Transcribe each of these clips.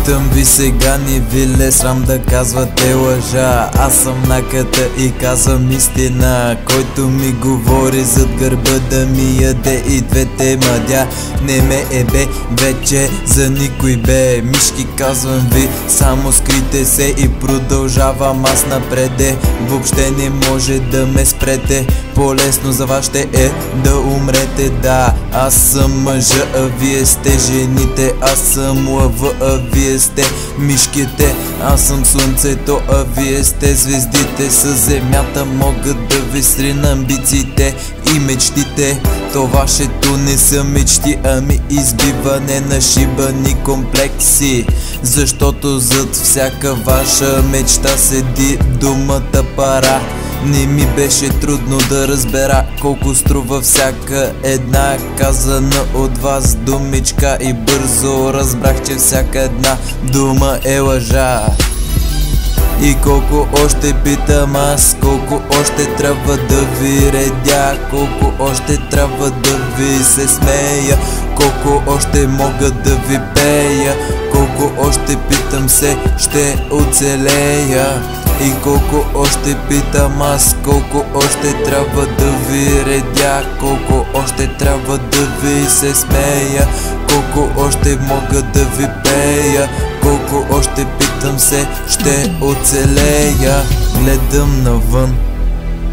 Питам ви сега, не ви ли срам да казвате лъжа? Аз съм наката и казвам истина. Който ми говори зад гърба да ми яде и двете мъдя, не ме ебе вече за никой бе. Мишки казвам ви, само скрите се и продължавам аз напреде. Въобще не може да ме спрете, по-лесно за вас ще е да умрете. Да, аз съм мъжа, а вие сте жените. Аз съм лъва, а вие сте мишките. Аз съм слънцето, а вие сте звездите. С земята могат да ви срина амбициите и мечтите. То вашето не са мечти, ами избиване на шибани комплекси. Защото зад всяка ваша мечта седи думата пара. Не ми беше трудно да разбера колко струва всяка една казана от вас думичка. И бързо разбрах, че всяка една дума е лъжа. И колко още питам аз, колко още трябва да ви редя, колко още трябва да ви се смея, колко още мога да ви пея, колко още питам се ще оцелея. И колко още питам аз, колко още трябва да ви редя, колко още трябва да ви се смея, колко още мога да ви пея, колко още питам се ще оцелея. Гледам навън.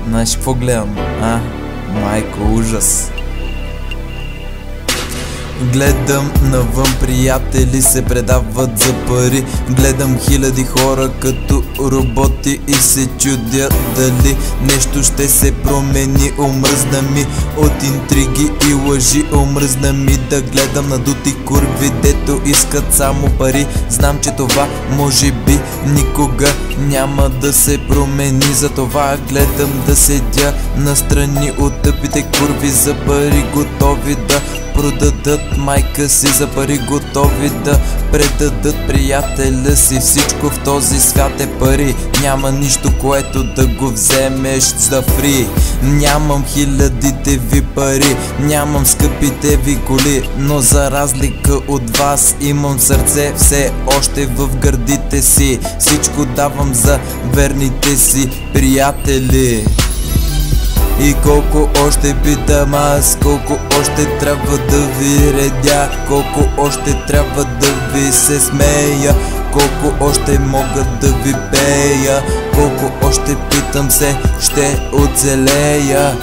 Знаеш какво гледам? Майко, ужас. Гледам навън, приятели се предават за пари. Гледам хиляди хора като роботи и се чудя дали нещо ще се промени. Омръзна ми от интриги и лъжи, омръзна ми да гледам надути курви, дето искат само пари. Знам, че това може би никога няма да се промени. Затова гледам да седя настрани от тъпите курви, за пари готови да продадат майка си, за пари готови да предадат приятеля си. Всичко в този свят е пари, няма нищо, което да го вземеш за фри. Нямам хилядите ви пари, нямам скъпите ви коли, но за разлика от вас имам сърце все още в гърдите си. Всичко давам за верните си приятели. И колко още питам аз, колко още трябва да ви редя, колко още трябва да ви се смея, колко още мога да ви пея, колко още питам се ще оцелея.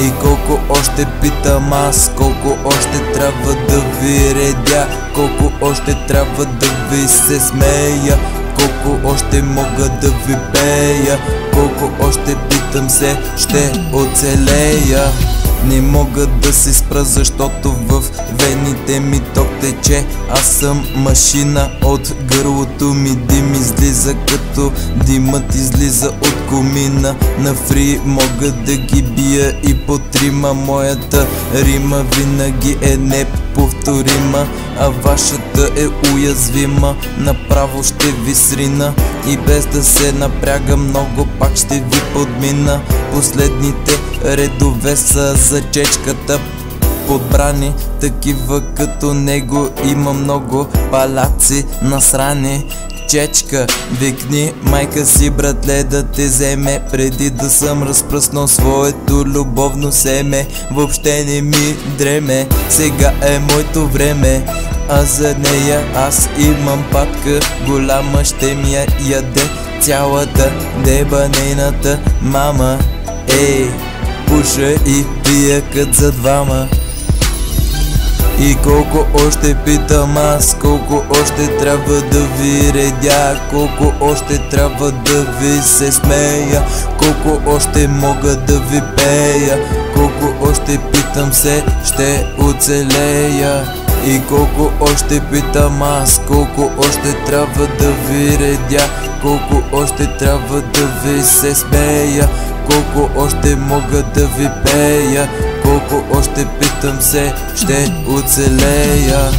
И колко още питам аз, колко още трябва да ви редя, колко още трябва да ви се смея, колко още мога да ви пея, колко още питам се ще оцелея. Не мога да се спра, защото в вените ми ток тече. Аз съм машина, от гърлото ми дим излиза, като димът излиза от комина. На фри мога да ги бия и по трима. Моята рима винаги е неповторима, а вашата е уязвима. Направо ще ви срина и без да се напряга много пак ще ви подмина. Последните редове са за чечката, подбрани такива като него. Има много паляци насрани. Чечка, викни майка си, братле, да те вземе, преди да съм разпръснал своето любовно семе. Въобще не ми дреме, сега е моето време, а за нея аз имам патка голяма, ще ми я яде цялата деба нейната мама. Ей, пуша и пия кът за двама. И колко още питам аз, колко още трябва да ви редя, колко още трябва да ви се смея, колко още мога да ви пея, колко още питам се ще оцелея. И колко още питам аз, колко още трябва да ви редя, колко още трябва да ви се смея, колко още мога да ви пея, колко още питам се ще оцелея.